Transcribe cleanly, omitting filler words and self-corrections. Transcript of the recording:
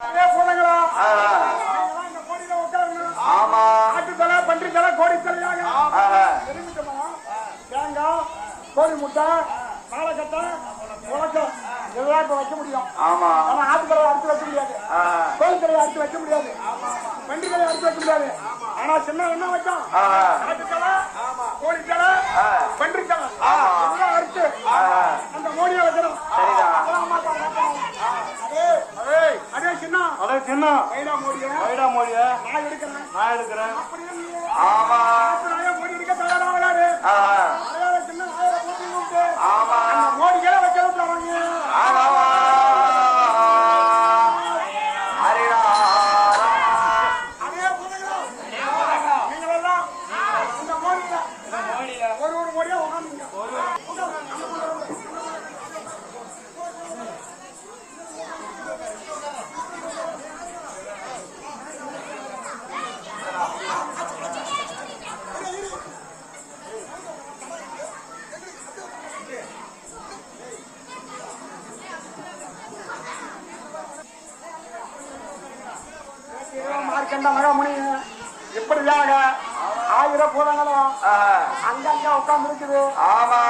கோழி முட்டை நாளைக்கட்டை உலக்கம் இதெல்லாம் இப்ப வைக்க முடியும். ஆமா ஆட்டுக்கலை அடிச்சு வைக்க முடியாது, கோழிக்கலையை அடிச்சு வைக்க முடியாது, வண்டிகளை அடிச்சு வைக்க முடியாது. ஆனா சின்ன என்ன வைக்கும் ஆட்டுக்கலை கோழிக்கலை பன்றிக்கலை எல்லாம் அடிச்சு அந்த மோடியை வைக்கணும். அதே சின்ன வைடா மோடிய நான் எடுக்கிறேன் ஆமா மோடி எடுக்க தயாராகிறாரு. மோடிகளை வைக்க விட்டுறாங்க. நீங்களெல்லாம் இந்த மோடியில ஒரு மோடியா உட்காந்துங்க. மார்க்கண்ட மகாமுனி இப்படியாக 1000 பூதங்களும் அங்கங்க உட்கார்ந்து இருக்குது. ஆமா